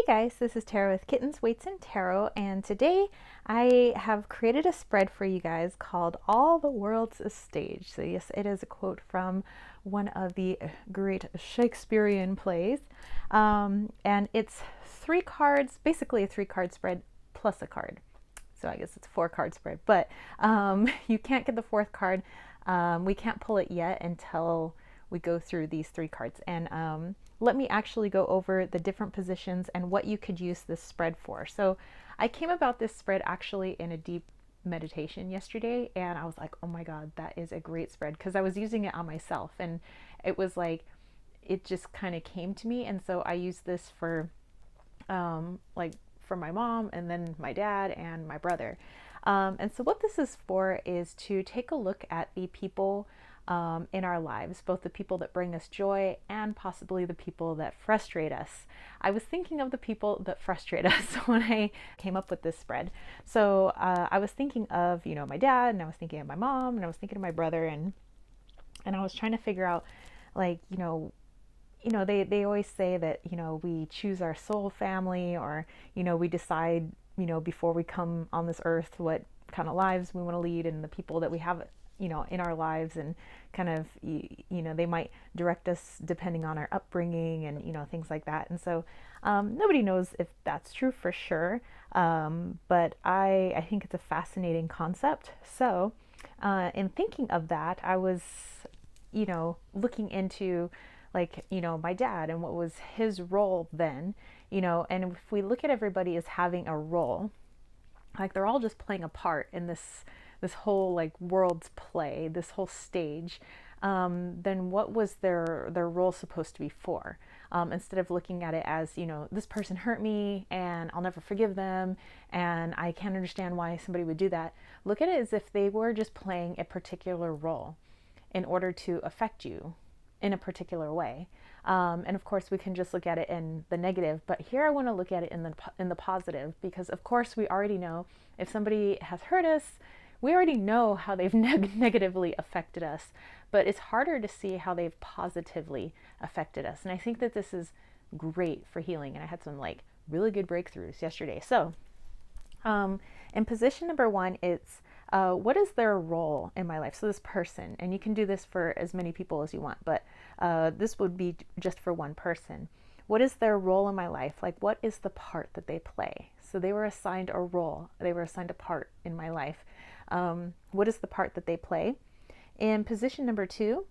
Guys, this is Tarot with Kittens, Weights, and Tarot, and today I have created a spread for you guys called All the World's a Stage. So yes, it is a quote from one of the great Shakespearean plays, and it's 3 cards, basically a 3-card spread plus a card. So I guess it's a 4-card spread, but you can't get the 4th card. We can't pull it yet until we go through these 3 cards, and let me actually go over the different positions and what you could use this spread for. So I came about this spread actually in a deep meditation yesterday, and I was like, oh my god, that is a great spread, because I was using it on myself, and it was like, it just kind of came to me. And so I used this for like for my mom, and then my dad and my brother. And so what this is for is to take a look at the people in our lives, both the people that bring us joy and possibly the people that frustrate us. I was thinking of the people that frustrate us when I came up with this spread. So I was thinking of, my dad, and I was thinking of my mom, and I was thinking of my brother, and I was trying to figure out, like, they always say that, we choose our soul family, or, we decide, before we come on this earth what kind of lives we want to lead, and the people that we have in our lives, and kind of, they might direct us depending on our upbringing, and, things like that. And so nobody knows if that's true for sure, but I think it's a fascinating concept. So in thinking of that, I was, looking into, like, my dad and what was his role then, and if we look at everybody as having a role, like they're all just playing a part in this whole, like, world's play, this whole stage, then what was their role supposed to be for? Instead of looking at it as, this person hurt me and I'll never forgive them and I can't understand why somebody would do that, look at it as if they were just playing a particular role in order to affect you in a particular way. And of course we can just look at it in the negative, but here I want to look at it in the positive, because of course we already know if somebody has hurt us, we already know how they've negatively affected us, but it's harder to see how they've positively affected us. And I think that this is great for healing, and I had some, like, really good breakthroughs yesterday. So in position number 1, it's what is their role in my life? So this person, and you can do this for as many people as you want, but this would be just for one person. What is their role in my life? Like, what is the part that they play? So they were assigned a role, they were assigned a part in my life. What is the part that they play? In position number 2,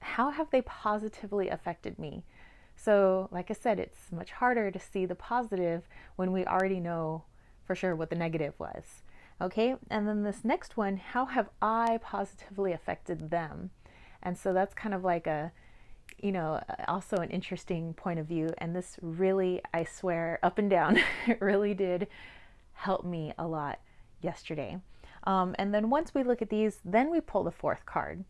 how have they positively affected me? So like I said, it's much harder to see the positive when we already know for sure what the negative was. Okay, and then this next one, how have I positively affected them? And so that's kind of like a, also an interesting point of view. And this really, I swear, up and down, it really did help me a lot yesterday. And then once we look at these, then we pull the 4th card,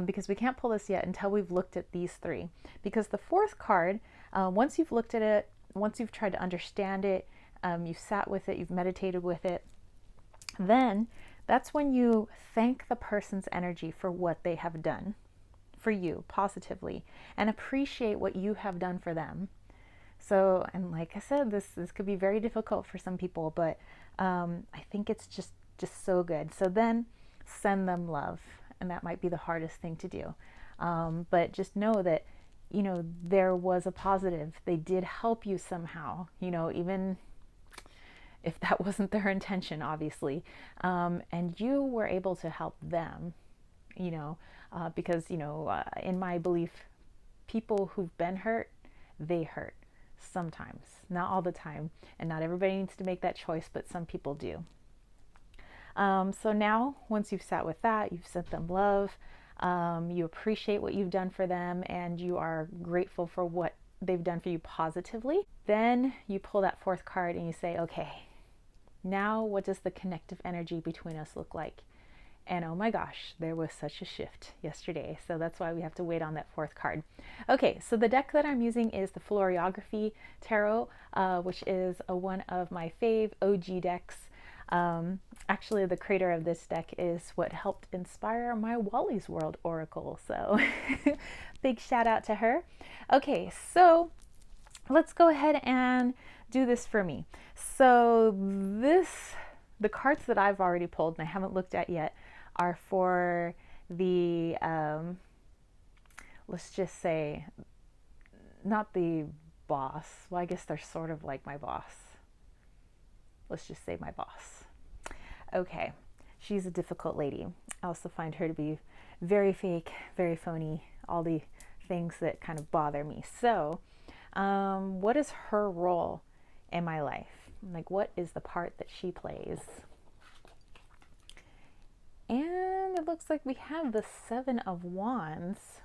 because we can't pull this yet until we've looked at these 3. Because the 4th card, once you've looked at it, once you've tried to understand it, you've sat with it, you've meditated with it, then that's when you thank the person's energy for what they have done for you positively, and appreciate what you have done for them. So, and like I said, this could be very difficult for some people, but I think it's just so good. So then send them love, and that might be the hardest thing to do, but just know that there was a positive. They did help you somehow, even if that wasn't their intention, obviously, and you were able to help them, because in my belief, people who've been hurt, they hurt sometimes, not all the time, and not everybody needs to make that choice, but some people do. So now, once you've sat with that, you've sent them love, you appreciate what you've done for them, and you are grateful for what they've done for you positively, then you pull that 4th card and you say, okay, now what does the connective energy between us look like? And oh my gosh, there was such a shift yesterday. So that's why we have to wait on that 4th card. Okay, so the deck that I'm using is the Floriography Tarot, which is one of my fave OG decks. Actually, the creator of this deck is what helped inspire my Wally's World Oracle. So big shout out to her. Okay, so let's go ahead and do this for me. So the cards that I've already pulled and I haven't looked at yet are for the, let's just say, not the boss. Well, I guess they're sort of like my boss. Let's just say my boss. Okay, she's a difficult lady. I also find her to be very fake, very phony, all the things that kind of bother me. So, what is her role in my life? Like, what is the part that she plays? And it looks like we have the Seven of Wands.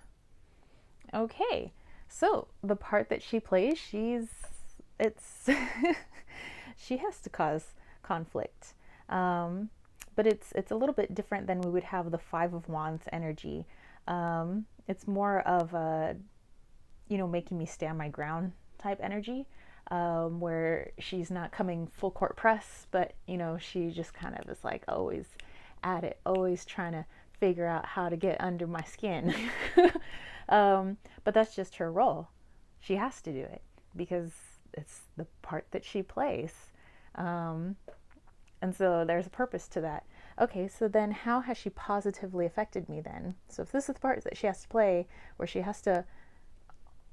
Okay, so the part that she plays, it's she has to cause conflict. But it's a little bit different than we would have the Five of Wands energy. It's more of a, making me stand my ground type energy, where she's not coming full court press, but, she just kind of is like always at it, always trying to figure out how to get under my skin. But that's just her role. She has to do it because it's the part that she plays. And so there's a purpose to that. Okay, so then how has she positively affected me then? So if this is the part that she has to play, where she has to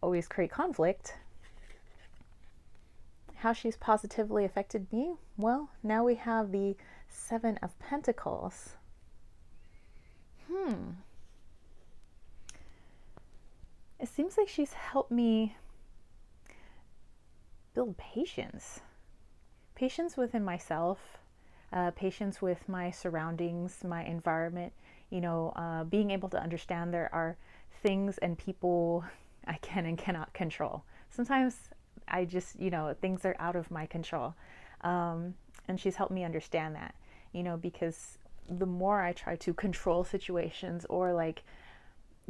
always create conflict, how she's positively affected me? Well, now we have the Seven of Pentacles. It seems like she's helped me build patience. Patience within myself, patience with my surroundings, my environment, being able to understand there are things and people I can and cannot control. Sometimes I just, things are out of my control. And she's helped me understand that, because the more I try to control situations or like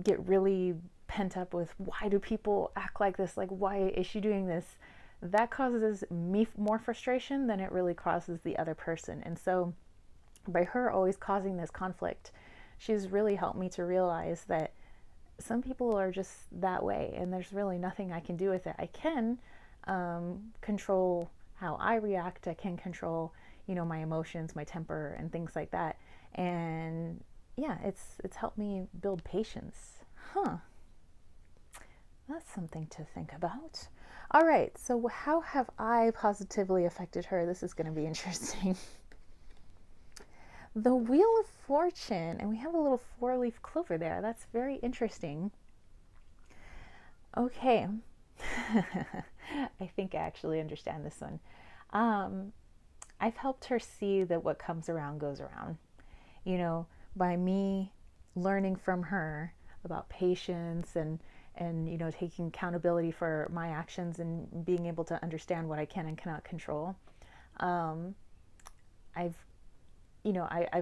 get really pent up with why do people act like this? Like, why is she doing this? That causes me more frustration than it really causes the other person. And so by her always causing this conflict, she's really helped me to realize that some people are just that way and there's really nothing I can do with it. I can control how I react. I can control, my emotions, my temper, and things like that. And yeah, it's helped me build patience. That's something to think about. All right, so how have I positively affected her? This is going to be interesting. The Wheel of Fortune, and we have a little 4-leaf clover there. That's very interesting. Okay. I think I actually understand this one. I've helped her see that what comes around goes around. By me learning from her about patience and taking accountability for my actions and being able to understand what I can and cannot control. I've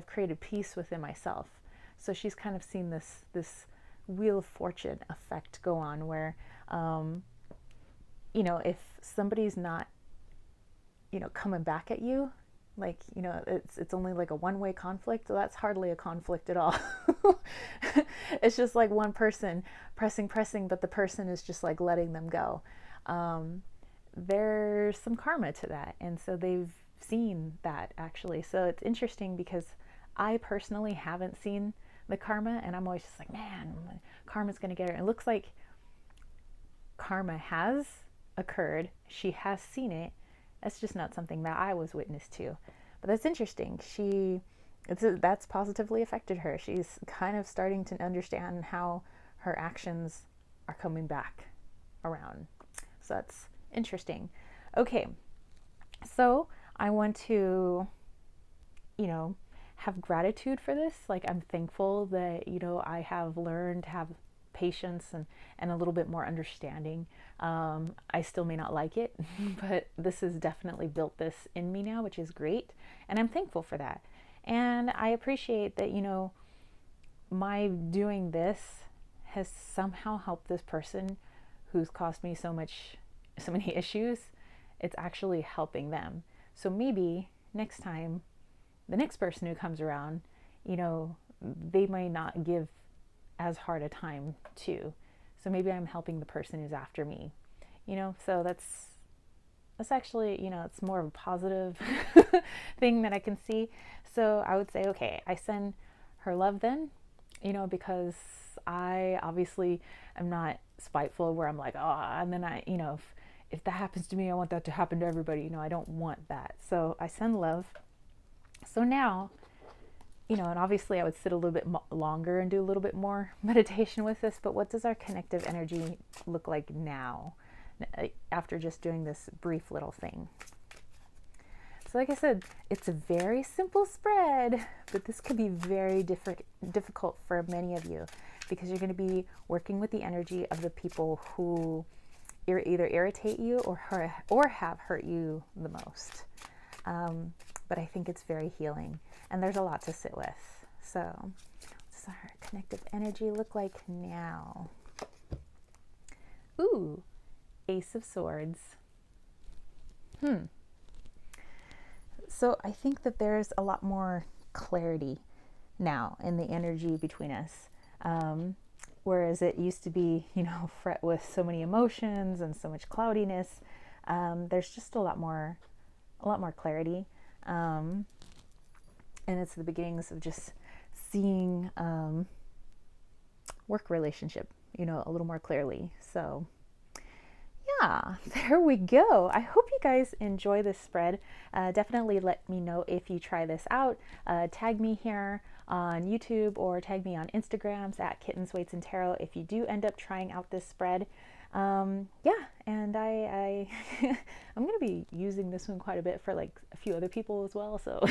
created peace within myself. So she's kind of seen this Wheel of Fortune effect go on where, if somebody's not, coming back at you, like, it's only like a one-way conflict. So that's hardly a conflict at all. It's just like one person pressing, but the person is just like letting them go. There's some karma to that. And so they've seen that actually. So it's interesting because I personally haven't seen the karma and I'm always just like, man, karma's going to get her. It looks like karma has occurred. She has seen it. That's just not something that I was witness to. But that's interesting. That's positively affected her. She's kind of starting to understand how her actions are coming back around. So that's interesting. Okay, so I want to, have gratitude for this. Like, I'm thankful that, I have learned to have patience and a little bit more understanding. I still may not like it, but this has definitely built this in me now, which is great. And I'm thankful for that. And I appreciate that, my doing this has somehow helped this person who's caused me so many issues. It's actually helping them. So maybe next time, the next person who comes around, they may not give as hard a time too. So maybe I'm helping the person who's after me, so that's actually, it's more of a positive thing that I can see. So I would say, okay, I send her love then, because I obviously am not spiteful where I'm like, oh, and then if that happens to me, I want that to happen to everybody. I don't want that. So I send love. So now, and obviously I would sit a little bit longer and do a little bit more meditation with this, but what does our connective energy look like now after just doing this brief little thing? So like I said, it's a very simple spread, but this could be very difficult for many of you because you're going to be working with the energy of the people who either irritate you or have hurt you the most. But I think it's very healing, and there's a lot to sit with. So what does our connective energy look like now? Ooh, Ace of Swords. So I think that there's a lot more clarity now in the energy between us. Whereas it used to be, fret with so many emotions and so much cloudiness. There's just a lot more clarity. And it's the beginnings of just seeing work relationship, a little more clearly. So yeah, there we go. I hope you guys enjoy this spread. Definitely let me know if you try this out. Tag me here on YouTube or tag me on Instagrams at Kittens, Weights, and Tarot if you do end up trying out this spread. Yeah, and I I'm going to be using this one quite a bit for like a few other people as well. So,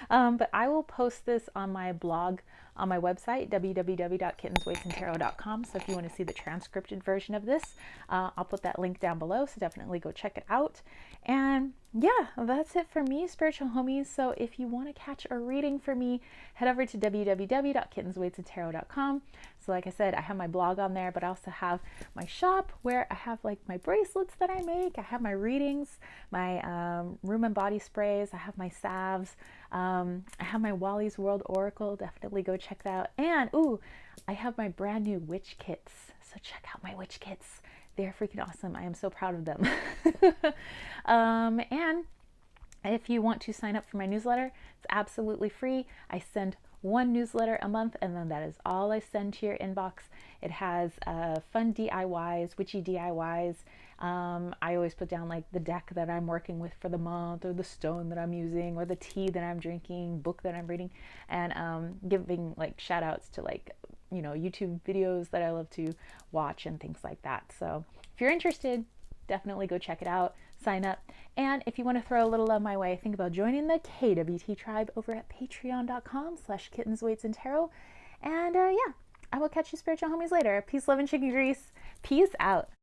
but I will post this on my blog on my website, www.kittensweightsandtarot.com. So if you want to see the transcripted version of this, I'll put that link down below. So definitely go check it out. And yeah, that's it for me, spiritual homies. So if you want to catch a reading for me, head over to www.kittensweightsandtarot.com. So like I said, I have my blog on there, but I also have my shop where I have like my bracelets that I make. I have my readings, my room and body sprays. I have my salves. I have my Wally's World Oracle. Definitely go check that out. And ooh, I have my brand new witch kits. So check out my witch kits. They're freaking awesome. I am so proud of them. And if you want to sign up for my newsletter, it's absolutely free. I send one newsletter a month, and then that is all I send to your inbox. It has fun DIYs, witchy DIYs. I always put down like the deck that I'm working with for the month, or the stone that I'm using, or the tea that I'm drinking, book that I'm reading, and giving like shout outs to like, YouTube videos that I love to watch and things like that. So if you're interested, definitely go check it out, sign up. And if you want to throw a little love my way, think about joining the KWT tribe over at patreon.com/kittensweightsandtarot. And yeah, I will catch you spiritual homies later. Peace, love, and chicken grease. Peace out.